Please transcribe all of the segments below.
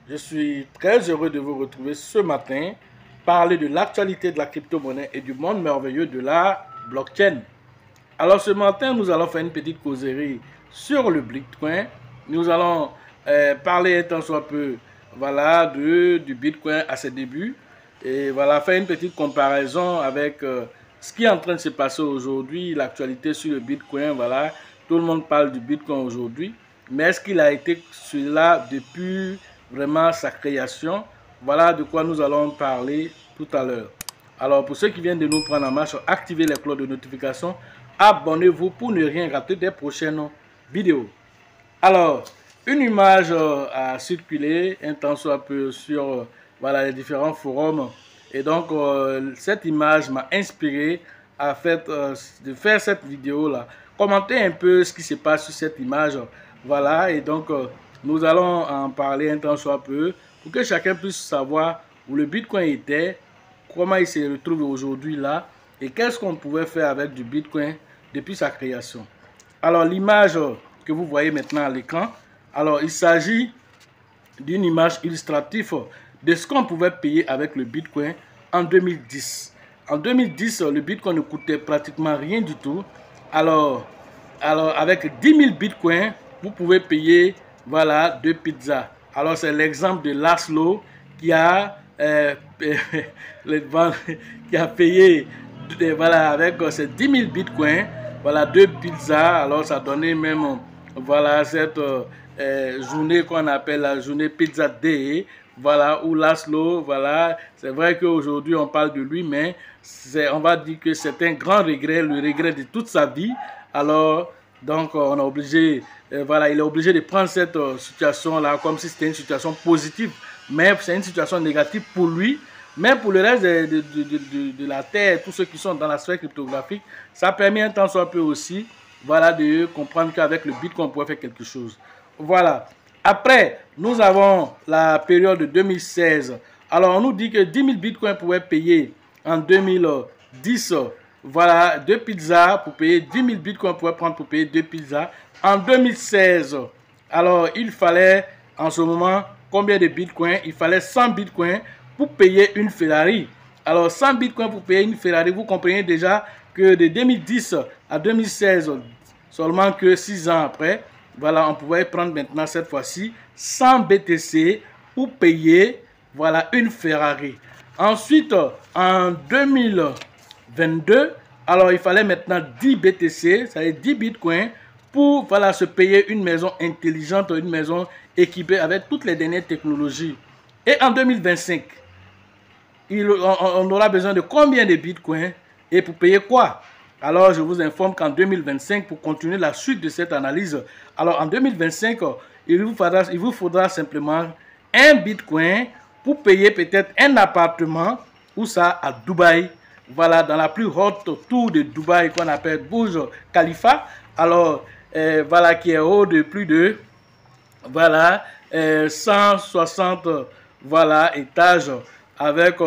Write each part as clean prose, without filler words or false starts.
Je suis très heureux de vous retrouver ce matin, parler de l'actualité de la crypto-monnaie et du monde merveilleux de la blockchain. Alors ce matin, nous allons faire une petite causerie sur le Bitcoin. Nous allons parler un tant soit peu voilà, du Bitcoin à ses débuts et voilà, faire une petite comparaison avec ce qui est en train de se passer aujourd'hui, l'actualité sur le Bitcoin. Voilà, tout le monde parle du Bitcoin aujourd'hui, mais est-ce qu'il a été cela depuis vraiment sa création? Voilà de quoi nous allons parler tout à l'heure. Alors pour ceux qui viennent de nous prendre en marche, activez les cloches de notification, abonnez-vous pour ne rien rater des prochaines vidéos. Alors, une image a circulé un temps soit peu sur voilà, les différents forums. Et donc, cette image m'a inspiré à de faire cette vidéo-là. Commentez un peu ce qui se passe sur cette image. Voilà, et donc, nous allons en parler un temps soit peu pour que chacun puisse savoir où le Bitcoin était, comment il se retrouve aujourd'hui là, et qu'est-ce qu'on pouvait faire avec du Bitcoin depuis sa création. Alors, l'image que vous voyez maintenant à l'écran, alors il s'agit d'une image illustrative de ce qu'on pouvait payer avec le Bitcoin en 2010. En 2010, le Bitcoin ne coûtait pratiquement rien du tout. Alors avec 10 000 Bitcoins, vous pouvez payer voilà, 2 pizzas. Alors c'est l'exemple de Laszlo qui a, qui a payé voilà, avec ces 10 000 Bitcoins, voilà, 2 pizzas. Alors ça donnait même voilà, cette journée qu'on appelle la journée Pizza Day. Voilà, où Laszlo, voilà, c'est vrai qu'aujourd'hui on parle de lui, mais on va dire que c'est un grand regret, le regret de toute sa vie. Alors, donc on est obligé, voilà, il est obligé de prendre cette situation-là comme si c'était une situation positive, mais c'est une situation négative pour lui. Mais pour le reste de la Terre, tous ceux qui sont dans la sphère cryptographique, ça permet un temps soit peu aussi, voilà, de comprendre qu'avec le Bitcoin, on pourrait faire quelque chose. Voilà. Après, nous avons la période de 2016. Alors, on nous dit que 10 000 Bitcoins pouvaient payer en 2010, voilà, 2 pizzas pour payer 10 000 Bitcoins pouvaient prendre pour payer 2 pizzas. En 2016, alors, il fallait, en ce moment, combien de Bitcoins? Il fallait 100 Bitcoins pour payer une Ferrari. Alors, 100 Bitcoins pour payer une Ferrari, vous comprenez déjà que de 2010 à 2016, seulement que 6 ans après, voilà, on pouvait prendre maintenant cette fois-ci 100 BTC pour payer voilà, une Ferrari. Ensuite, en 2022, alors il fallait maintenant 10 BTC, c'est-à-dire 10 Bitcoins, pour voilà, se payer une maison intelligente, une maison équipée avec toutes les dernières technologies. Et en 2025, on aura besoin de combien de Bitcoins et pour payer quoi? Alors, je vous informe qu'en 2025, pour continuer la suite de cette analyse, alors en 2025, il vous faudra simplement un Bitcoin pour payer peut-être un appartement, ou ça à Dubaï, voilà, dans la plus haute tour de Dubaï qu'on appelle Burj Khalifa, alors, voilà, qui est haut de plus de, voilà, 160, voilà, étages, avec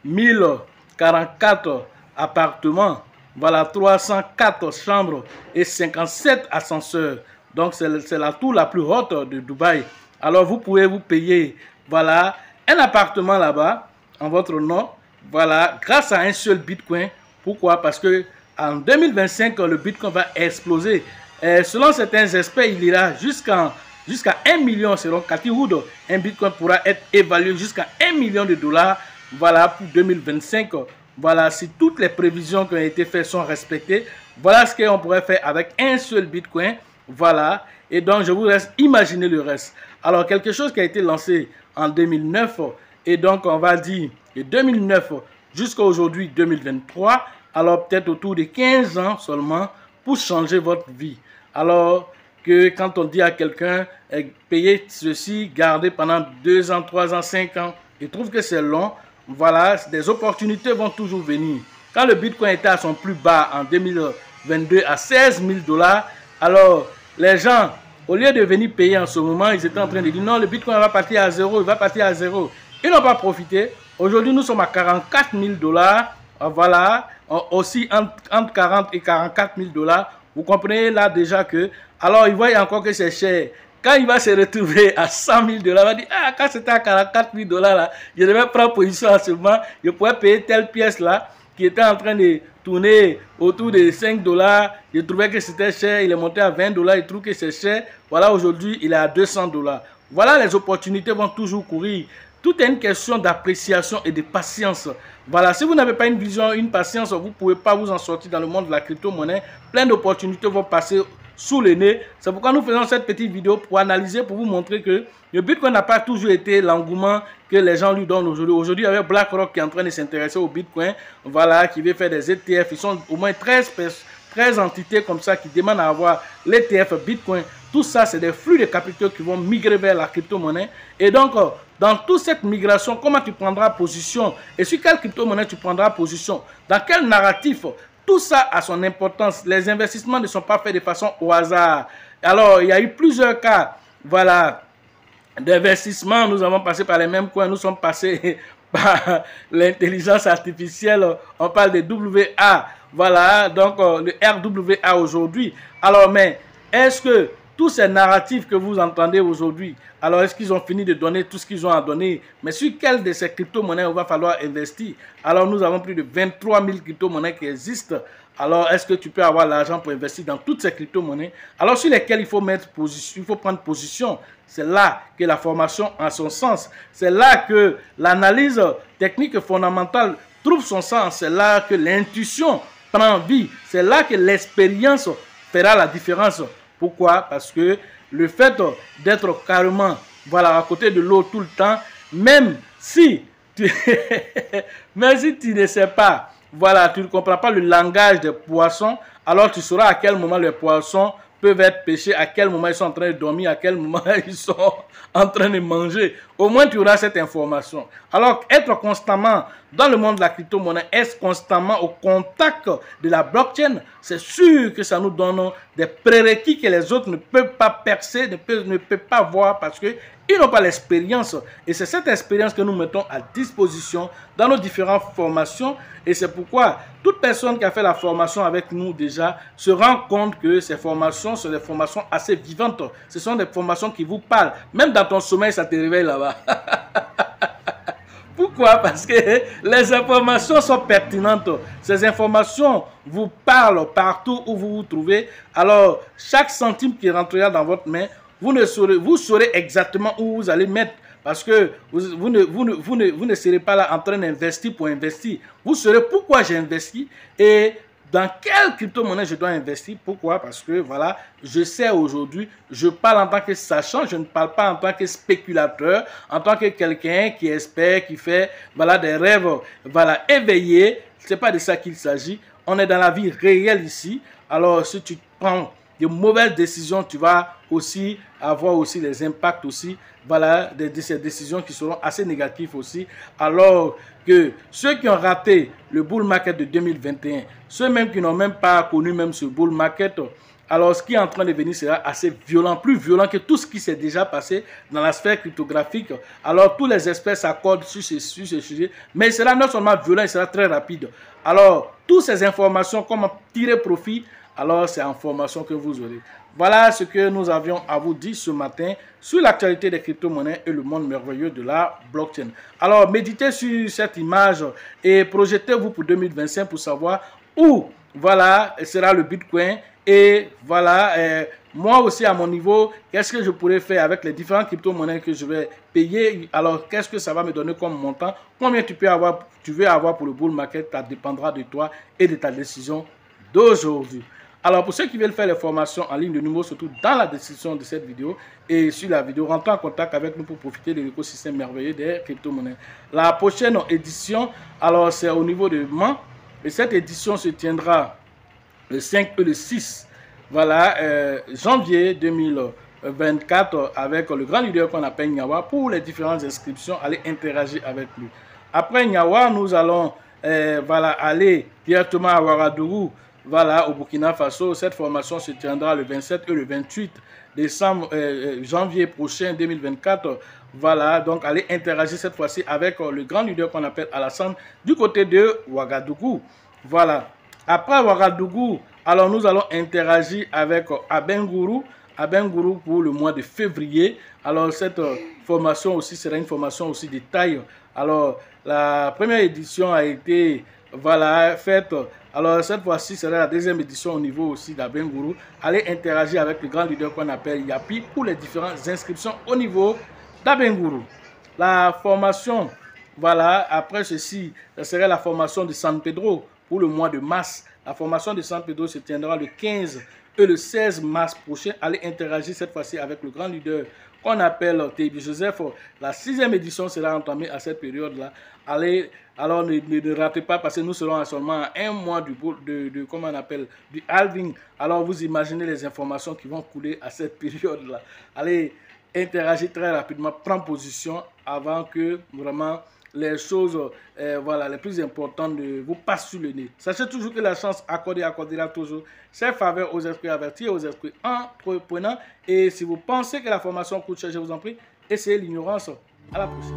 1044 appartements. Voilà, 304 chambres et 57 ascenseurs. Donc, c'est la tour la plus haute de Dubaï. Alors, vous pouvez vous payer, voilà, un appartement là-bas, en votre nom, voilà, grâce à un seul Bitcoin. Pourquoi? Parce que en 2025, le Bitcoin va exploser. Selon certains experts, il ira jusqu'à 1 million, selon Cathy Wood. Un Bitcoin pourra être évalué jusqu'à 1 million de dollars, voilà, pour 2025. Voilà, si toutes les prévisions qui ont été faites sont respectées, voilà ce qu'on pourrait faire avec un seul Bitcoin. Voilà, et donc je vous laisse imaginer le reste. Alors, quelque chose qui a été lancé en 2009, et donc on va dire de 2009 jusqu'à aujourd'hui 2023, alors peut-être autour de 15 ans seulement pour changer votre vie. Alors que quand on dit à quelqu'un, payer ceci, garder pendant 2 ans, 3 ans, 5 ans, il trouve que c'est long. Voilà, des opportunités vont toujours venir. Quand le Bitcoin était à son plus bas en 2022 à 16 000 $, alors les gens, au lieu de venir payer en ce moment, ils étaient en train de dire non, le Bitcoin va partir à zéro, il va partir à zéro. Ils n'ont pas profité. Aujourd'hui, nous sommes à 44 000 $. Voilà, aussi entre 40 et 44 000 $. Vous comprenez là déjà que, alors ils voient encore que c'est cher. quand il va se retrouver à 100 000 $, il va dire, ah, quand c'était à 44 000 $ là, je devais prendre position en ce moment, je pourrais payer telle pièce là, qui était en train de tourner autour de 5 $. Je trouvais que c'était cher, il est monté à 20 $, il trouve que c'est cher. Voilà, aujourd'hui, il est à 200 $. Voilà, les opportunités vont toujours courir. Tout est une question d'appréciation et de patience. Voilà, si vous n'avez pas une vision, une patience, vous ne pouvez pas vous en sortir dans le monde de la crypto-monnaie. Plein d'opportunités vont passer sous le nez. C'est pourquoi nous faisons cette petite vidéo pour analyser, pour vous montrer que le Bitcoin n'a pas toujours été l'engouement que les gens lui donnent aujourd'hui. Aujourd'hui, il y avait BlackRock qui est en train de s'intéresser au Bitcoin, voilà, qui veut faire des ETF. Ils sont au moins 13 entités comme ça qui demandent à avoir l'ETF Bitcoin. Tout ça, c'est des flux de capitaux qui vont migrer vers la crypto-monnaie. Et donc, dans toute cette migration, comment tu prendras position? Et sur quelle crypto-monnaie tu prendras position? Dans quel narratif? Tout ça a son importance. Les investissements ne sont pas faits de façon au hasard. Alors, il y a eu plusieurs cas, voilà, d'investissement. Nous avons passé par les mêmes coins. Nous sommes passés par l'intelligence artificielle. On parle de WA. Voilà, donc le RWA aujourd'hui. Alors, mais est-ce que tous ces narratifs que vous entendez aujourd'hui, alors est-ce qu'ils ont fini de donner tout ce qu'ils ont à donner? Mais sur quelle de ces crypto-monnaies il va falloir investir? Alors nous avons plus de 23 000 crypto-monnaies qui existent. Alors est-ce que tu peux avoir l'argent pour investir dans toutes ces crypto-monnaies? Alors sur lesquelles il faut mettre position, il faut prendre position. C'est là que la formation a son sens. C'est là que l'analyse technique fondamentale trouve son sens. C'est là que l'intuition prend vie. C'est là que l'expérience fera la différence. Pourquoi? Parce que le fait d'être carrément, voilà, à côté de l'eau tout le temps, même si tu ne sais pas, voilà, tu ne comprends pas le langage des poissons, alors tu sauras à quel moment les poissons peuvent être pêchés, à quel moment ils sont en train de dormir, à quel moment ils sont en train de manger. Au moins, tu auras cette information. Alors, être constamment dans le monde de la crypto-monnaie, être constamment au contact de la blockchain, c'est sûr que ça nous donne des prérequis que les autres ne peuvent pas percer, ne peuvent pas voir parce que ils n'ont pas l'expérience. Et c'est cette expérience que nous mettons à disposition dans nos différentes formations. Et c'est pourquoi toute personne qui a fait la formation avec nous déjà se rend compte que ces formations sont des formations assez vivantes. Ce sont des formations qui vous parlent. Même dans ton sommeil, ça te réveille là-bas. Pourquoi? Parce que les informations sont pertinentes. Ces informations vous parlent partout où vous vous trouvez. Alors, chaque centime qui rentrera dans votre main, vous saurez exactement où vous allez mettre. Parce que vous ne serez pas là en train d'investir pour investir. Vous saurez pourquoi j'ai investi et dans quelle crypto-monnaie je dois investir. Pourquoi? Parce que voilà, je sais aujourd'hui, je parle en tant que sachant, je ne parle pas en tant que spéculateur, en tant que quelqu'un qui espère, qui fait voilà, des rêves voilà, éveillés. Ce n'est pas de ça qu'il s'agit. On est dans la vie réelle ici. Alors si tu prends de mauvaises décisions, tu vas aussi avoir aussi les impacts aussi, voilà, de ces décisions qui seront assez négatives aussi. Alors que ceux qui ont raté le bull market de 2021, ceux même qui n'ont même pas connu même ce bull market, alors ce qui est en train de venir sera assez violent, plus violent que tout ce qui s'est déjà passé dans la sphère cryptographique. Alors tous les experts s'accordent sur ce sujet, mais il sera non seulement violent, il sera très rapide. Alors toutes ces informations, comment tirer profit, alors c'est en formation que vous aurez. Voilà ce que nous avions à vous dire ce matin sur l'actualité des crypto-monnaies et le monde merveilleux de la blockchain. Alors méditez sur cette image et projetez-vous pour 2025 pour savoir où voilà, sera le Bitcoin. Et voilà, moi aussi à mon niveau, qu'est-ce que je pourrais faire avec les différentes crypto-monnaies que je vais payer? Alors, qu'est-ce que ça va me donner comme montant? Combien tu veux avoir pour le bull market? Ça dépendra de toi et de ta décision d'aujourd'hui. Alors, pour ceux qui veulent faire les formations en ligne, le numéro se trouve dans la description de cette vidéo. Et sur la vidéo, rentrez en contact avec nous pour profiter de l'écosystème merveilleux des crypto-monnaies. La prochaine édition, alors c'est au niveau de Mans. Et cette édition se tiendra le 5 et le 6 voilà, janvier 2024 avec le grand leader qu'on appelle Nyawa. Pour les différentes inscriptions, allez interagir avec lui. Après Nyawa, nous allons voilà, aller directement à Ouagadougou, voilà, au Burkina Faso. Cette formation se tiendra le 27 et le 28 décembre, janvier prochain 2024. Voilà, donc allez interagir cette fois-ci avec le grand leader qu'on appelle Alassane du côté de Ouagadougou. Voilà. Après Ouagadougou, alors nous allons interagir avec Abengourou. à Bengourou pour le mois de février. Alors cette formation aussi sera une formation aussi de taille. Alors la première édition a été faite. Alors cette fois-ci sera la deuxième édition au niveau aussi d'Abengourou. Allez interagir avec le grand leader qu'on appelle Yapi pour les différentes inscriptions au niveau d'Abengourou. La formation, après ceci, ce serait la formation de San Pedro pour le mois de mars. La formation de San Pedro se tiendra le 15 et le 16 mars prochain. Allez interagir cette fois-ci avec le grand leader qu'on appelle Tebi Joseph. La 6e édition sera entamée à cette période-là. Allez, alors ne ratez pas parce que nous serons à seulement un mois comment on appelle, du halving. Alors vous imaginez les informations qui vont couler à cette période-là. Allez interagir très rapidement, prendre position avant que vraiment les choses les plus importantes vous passent sur le nez. Sachez toujours que la chance accordera toujours ses faveurs aux esprits avertis et aux esprits entreprenants. Et si vous pensez que la formation coûte cher, je vous en prie, essayez l'ignorance. À la prochaine.